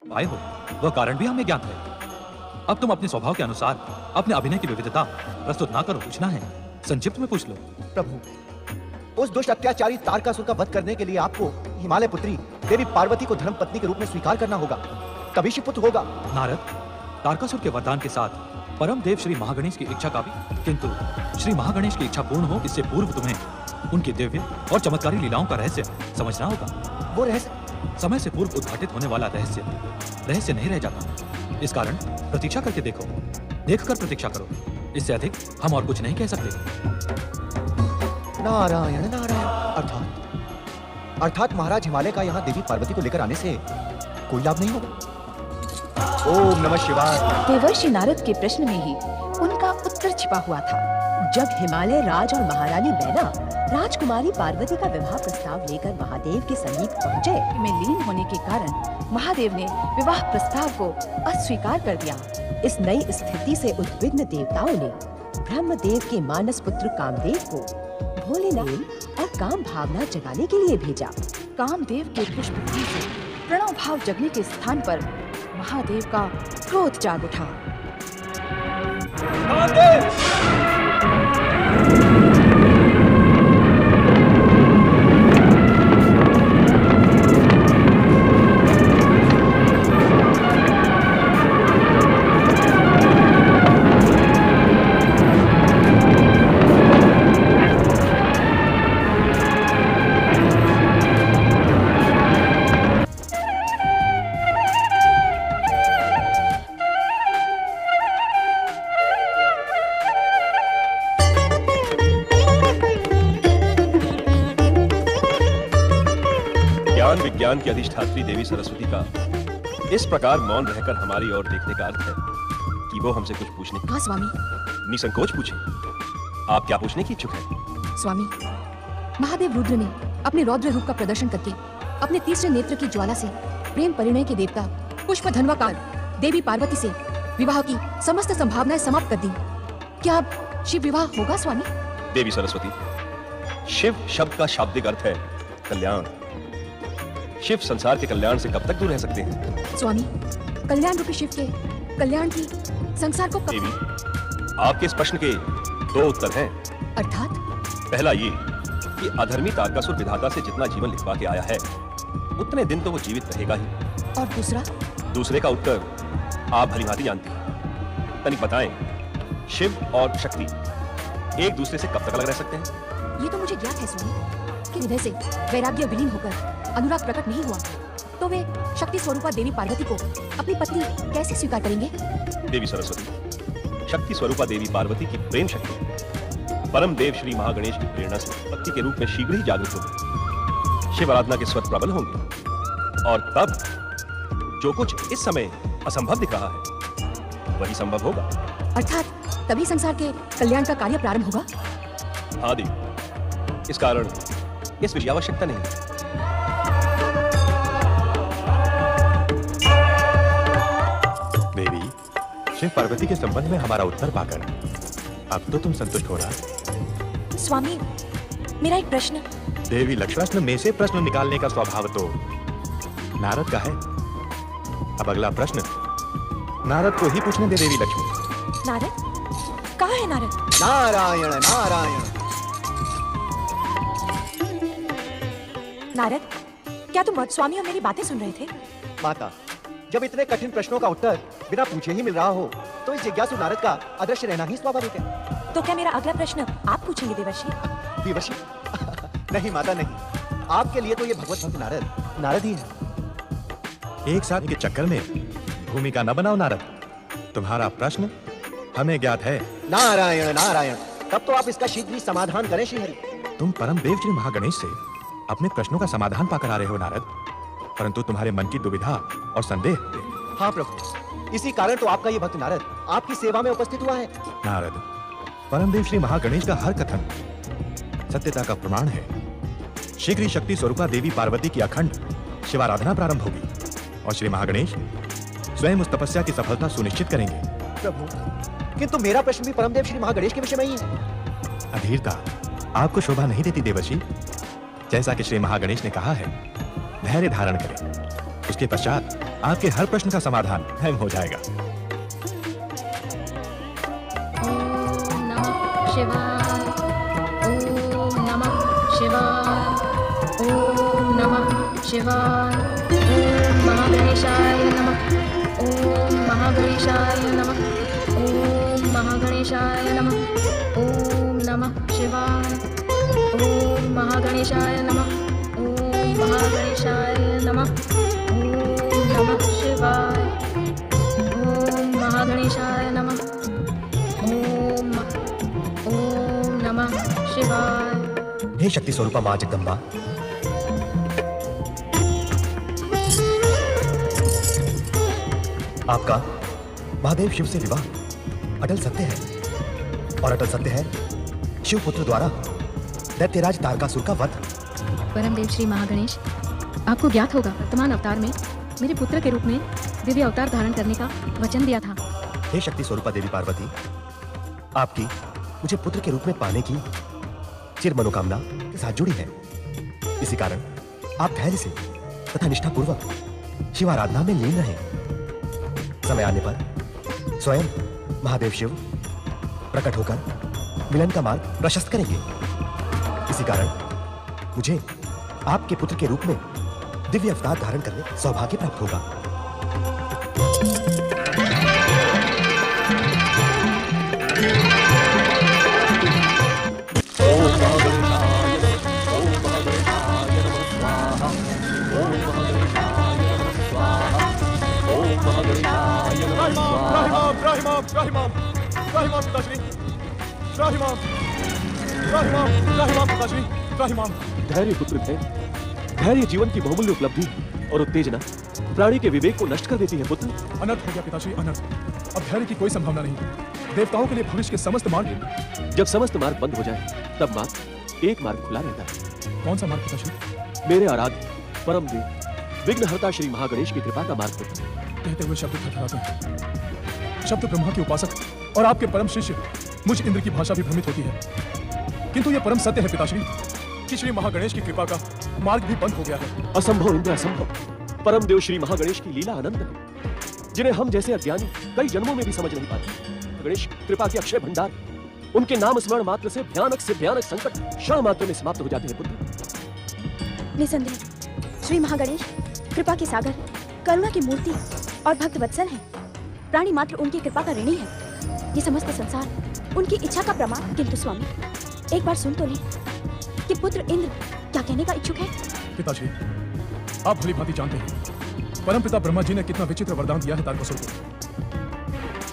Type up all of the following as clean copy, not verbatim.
आए हो वह कारण भी हमें ज्ञात है। अब तुम अपने स्वभाव के अनुसार अपने अभिनय की विविधता प्रस्तुत ना करो, पूछना है संक्षिप्त में पूछ लो। प्रभु, उस दुष्ट अत्याचारी तारकासुर का वध करने के लिए आपको हिमालय पुत्री देवी पार्वती को धर्मपत्नी के रूप में स्वीकार करना होगा, तभी शिवपुत्र होगा। नारद, तारकासुर के वरदान के साथ परम देव श्री महागणेश की इच्छा का भी, किंतु श्री महागणेश की इच्छा पूर्ण हो इससे पूर्व तुम्हें उनकी दिव्य और चमत्कारी लीलाओं का रहस्य समझना होगा। वो रहस्य समय से पूर्व उद्घाटित होने वाला रहस्य नहीं रह जाता। इस कारण प्रतीक्षा करके देखकर प्रतीक्षा करो, इससे अधिक हम और कुछ नहीं कह सकते। नारायण नारायण। अर्थात महाराज हिमालय का यहाँ देवी पार्वती को लेकर आने से कोई लाभ नहीं होगा। ओम नमः शिवाय। देवर्षि नारद के प्रश्न में ही उनका उत्तर छिपा हुआ था। जब हिमालय राज और महारानी मैना राजकुमारी पार्वती का विवाह प्रस्ताव लेकर महादेव के समीप पहुँचे, में लीन होने के कारण महादेव ने विवाह प्रस्ताव को अस्वीकार कर दिया। इस नई स्थिति से उद्विग्न देवताओं ने ब्रह्मदेव के मानस पुत्र कामदेव को भोलेनाथ और काम भावना जगाने के लिए भेजा। कामदेव के पुष्प से प्रणव भाव जगने के स्थान पर महादेव का क्रोध जाग उठा। विज्ञान की अधिष्ठात्री देवी सरस्वती का इस प्रकार मौन रहकर हमारी ओर देखने का अर्थ है कि वो हमसे कुछ पूछने। हाँ स्वामी। निसंकोच पूछे, आप क्या पूछने की इच्छुक हैं? स्वामी, महादेव रुद्र ने अपने रौद्र रूप का प्रदर्शन करके अपने तीसरे नेत्र की ज्वाला से प्रेम परिणय के देवता पुष्पधन्वा काल देवी पार्वती से विवाह की समस्त संभावनाएं समाप्त कर दी। क्या अब शिव विवाह होगा स्वामी? देवी सरस्वती, शिव शब्द का शाब्दिक अर्थ है कल्याण। शिव संसार के कल्याण से कब तक दूर रह सकते हैं? स्वामी, कल्याण रूपी शिव के कल्याण की संसार को देवी, आपके इस प्रश्न के दो उत्तर हैं। अर्थात? पहला ये कि अधर्मी तारकासुर विधाता से जितना जीवन लिखवा के आया है उतने दिन तो वो जीवित रहेगा ही। और दूसरे का उत्तर आप भलीभांति जानती हैं। तनिक बताएं, शिव और शक्ति एक दूसरे से कब तक अलग रह सकते हैं? ये तो मुझे ज्ञात है स्वामी कि हृदय से वैराग्य विलीन होकर अनुराग प्रकट नहीं हुआ तो वे शक्ति स्वरूपा देवी पार्वती को अपनी पत्नी कैसे स्वीकार करेंगे? देवी सरस्वती, शक्ति स्वरूपा देवी पार्वती की प्रेम शक्ति परम देव श्री महागणेश की प्रेरणा से पति के रूप में शीघ्र ही जागृत होगी। शिव आराधना के स्वर प्रबल होंगे और तब जो कुछ इस समय असंभव दिख रहा है वही संभव होगा। अर्थात तभी संसार के कल्याण का कार्य प्रारंभ होगा। हाँ देवी, इस कारण इस विषय आवश्यकता नहीं। देवी, शिव पार्वती के संबंध में हमारा उत्तर पाकर अब तो तुम संतुष्ट हो रहा? स्वामी, मेरा एक प्रश्न। देवी, लक्ष्मण में से प्रश्न निकालने का स्वभाव तो नारद का है। अब अगला प्रश्न नारद को ही पूछने दे देवी लक्ष्मी। नारद? कहाँ है नारद? नारायण नारायण। नारद, क्या तुम स्वामी और मेरी बातें सुन रहे थे? माता, जब इतने कठिन प्रश्नों का उत्तर बिना पूछे ही मिल रहा हो तो इस जिज्ञासु नारद का अदृश्य रहना ही स्वाभाविक है। तो क्या मेरा अगला प्रश्न आप पूछेंगे देवर्षि? देवर्षि? नहीं माता नहीं, आपके लिए तो ये भगवत भक्त नारद ही है। एक साथ के चक्कर में भूमिका न बनाओ नारद। तुम्हारा प्रश्न हमें ज्ञात है। नारायण नारायण। तब तो आप इसका शीघ्र ही समाधान करें श्रीहरि। तुम परम देव श्री महागणेश से अपने प्रश्नों का समाधान पाकर आ रहे हो नारद, परंतु तुम्हारे मन की दुविधा और संदेह। हाँ प्रभु, इसी कारण तो आपका ये भक्त नारद आपकी सेवा में उपस्थित हुआ है। नारद, परमदेव श्री महागणेश का हर कथन सत्यता का प्रमाण है। शीघ्र ही शक्ति स्वरूपा देवी पार्वती की अखंड शिवाराधना प्रारंभ होगी और श्री महागणेश स्वयं उस तपस्या की सफलता सुनिश्चित करेंगे। प्रभु, किंतु मेरा प्रश्न भी परमदेव श्री महागणेश के विषय में ही है। अधीरता आपको शोभा नहीं देती देवर्षि। जैसा कि श्री महागणेश ने कहा है, धैर्य धारण करें, उसके पश्चात आपके हर प्रश्न का समाधान स्वयं हो जाएगा। ओम नमः शिवाय। ओम नमः शिवाय। ओम नमः शिवाय। ओम महागणेशाय नमः। ओम महागणेशाय नमः। ओम महागणेशाय नमः। ओम नमः शिवाय। ओम महागणेशाय नमः। ओम महागणेशाय नमः। ओम नमः शिवाय। ओम महागणेशाय नमः। ओम नमः शिवाय। हे शक्ति स्वरूपा मां जगदम्बा, आपका महादेव शिव से विवाह अटल सत्य है, और अटल सत्य है शिव पुत्र द्वारा दैत्यराज तारकासुर का वध। परमदेव श्री महागणेश, आपको ज्ञात होगा वर्तमान अवतार में मेरे पुत्र के रूप में दिव्य अवतार धारण करने का वचन दिया था। हे शक्ति स्वरूपा देवी पार्वती, आपकी मुझे पुत्र के रूप में पाने की चिर मनोकामना के साथ जुड़ी है। इसी कारण आप धैर्य से तथा निष्ठापूर्वक शिवाराधना में लीन रहे। समय आने पर स्वयं महादेव शिव प्रकट होकर मिलन का मार्ग प्रशस्त करेंगे। इसी कारण मुझे आपके पुत्र के रूप में दिव्य अवतार धारण करने सौभाग्य प्राप्त होगा। धैर्य पुत्र धैर्य, धैर्य जीवन की बहुमूल्य उपलब्धि और उत्तेजना प्राणी के विवेक को नष्ट कर देती है पुत्र। अनर्थ हो गया पिताश्री, अनर्थ। अब धैर्य की कोई संभावना नहीं। देवताओं के लिए भविष्य के समस्त मार्ग, जब समस्त मार्ग बंद हो जाए तब मात्र एक मार्ग खुला रहता है। कौन सा मार्ग पिताश्री? मेरे आराध्य परम देव विघ्नहर्ता श्री महागणेश की कृपा का मार्ग पुत्र। कहते हुए शब्द थरथराते हैं। शब्द ब्रह्मा के उपासक और आपके परम शिष्य मुझ इंद्र की भाषा भी भ्रमित होती है, किंतु यह परम सत्य है पिताश्री कि श्री महागणेश की कृपा का मार्ग भी बंद हो गया है। असंभव इंद्र असंभव। परम देव श्री महागणेश की लीला अनंत है, जिन्हें हम जैसे अज्ञानी कई जन्मों में भी समझ नहीं पाते। गणेश कृपा के अक्षय भंडार, उनके नाम स्मरण मात्र से भयानक संकट क्षण मात्र में समाप्त हो जाते हैं पुत्र। निसंदेह श्री महागणेश कृपा के सागर, करुणा की मूर्ति और भक्त वत्सल हैं। प्राणी मात्र उनकी कृपा का ऋणी है। ये समस्त संसार उनकी इच्छा का प्रमाण। किंतु स्वामी, एक बार सुन तो ले कि पुत्र इंद्र क्या कहने का इच्छुक है। पिताश्री, आप भली भांति जानते हैं परमपिता ब्रह्मा जी ने कितना विचित्र वरदान दिया है तारकासुर को।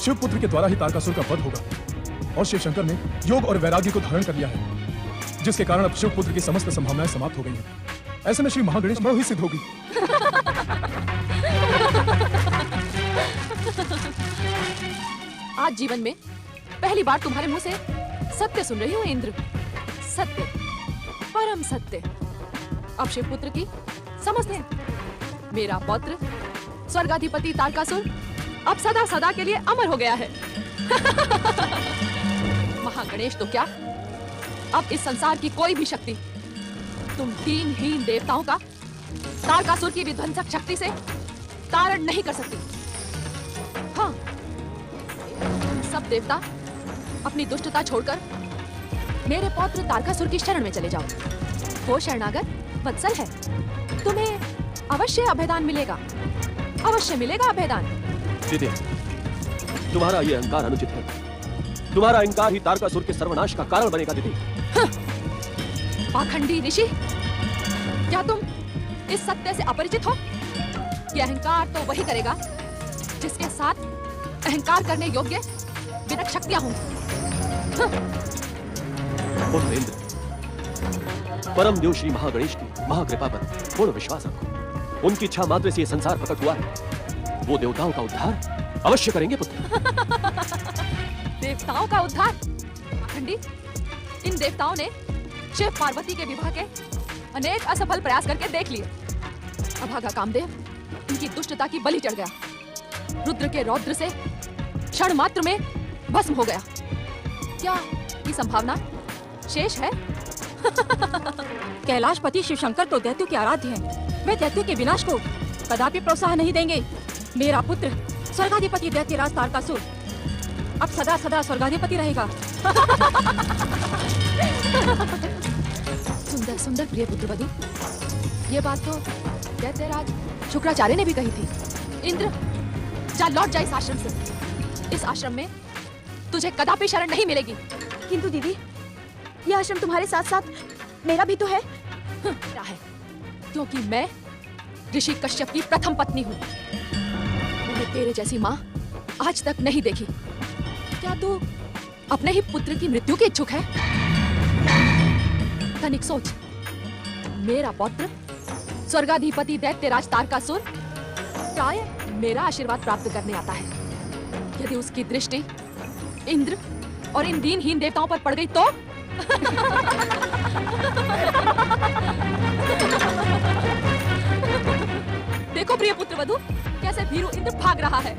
शिव पुत्र के द्वारा ही तारकासुर का वध होगा, और शिव शंकर ने योग और वैराग्य को धारण कर लिया है, जिसके कारण अब शिव पुत्र की समस्त संभावनाएं समाप्त हो गई हैं। ऐसे में श्री महागणेश संभव ही सिद्ध होगी। आज जीवन में पहली बार तुम्हारे मुंह से सत्य सुन रही हूँ इंद्र। सत्य, परम सत्य। अब शिवपुत्र की समझते हैं। मेरा पौत्र स्वर्गाधिपति तारकासुर अब सदा सदा के लिए अमर हो गया है। महागणेश तो क्या, अब इस संसार की कोई भी शक्ति तुम दीनहीन देवताओं का तारकासुर की विध्वंसक शक्ति से तारण नहीं कर सकती। हाँ, सब देवता अपनी दुष्टता छोड़कर मेरे पौत्र तारकासुर की शरण में चले जाओ। वो शरणागत वत्सल है, तुम्हें अवश्य अभयदान मिलेगा, अवश्य मिलेगा अभयदान। दीदी, तुम्हारा ये अहंकार अनुचित है। तुम्हारा अहंकार ही तारकासुर के सर्वनाश का कारण बनेगा दीदी। पाखंडी ऋषि, क्या तुम इस सत्य से अपरिचित हो? यह अहंकार तो वही करेगा जिसके साथ अहंकार करने योग्य विरक्त शक्तियां होंगी। पुत्र इंद्र, परम देव श्री महागणेश की महाकृपा पर पूर्ण विश्वास रखो। उनकी इच्छा मात्र से ये संसार प्रकट हुआ है। वो देवताओं का उद्धार अवश्य करेंगे पुत्र। देवताओं का उद्धार? पाखंडी, इन देवताओं ने शिव पार्वती के विवाह के अनेक असफल प्रयास करके देख लिए। अभागा कामदेव इनकी दुष्टता की बलि चढ़ गया। रुद्र के रौद्र से क्षण मात्र में भस्म हो गया। क्या ये संभावना शेष है? कैलाशपति शिवशंकर तो दैत्यों के आराध्य हैं। वे दैत्यों के विनाश को कदापि प्रोत्साहन नहीं देंगे। मेरा पुत्र स्वर्गाधिपति दैत्यराज तारकासुर अब सदा सदा स्वर्गाधिपति रहेगा। सुंदर सुंदर प्रिय पुत्र वधु, ये बात तो दैत्यराज शुक्राचार्य ने भी कही थी। इंद्र, जा लौट जा इस आश्रम से। इस आश्रम में तुझे कदापि शरण नहीं मिलेगी। किंतु दीदी, यह आश्रम तुम्हारे साथ साथ मेरा भी तो है। क्या है? क्योंकि मैं ऋषि कश्यप की प्रथम पत्नी हूँ। मैंने तेरे जैसी माँ आज तक नहीं देखी। क्या तू अपने ही पुत्र की मृत्यु के इच्छुक है? तनिक सोच, मेरा पौत्र स्वर्गाधिपति दैत्यराज तारकासुर प्राय मेरा आशीर्वाद प्राप्त करने आता है। यदि उसकी दृष्टि इंद्र और इन दीनहीन देवताओं पर पड़ गई तो देखो प्रिय पुत्र वधु, कैसे भीरू इंद्र भाग रहा है।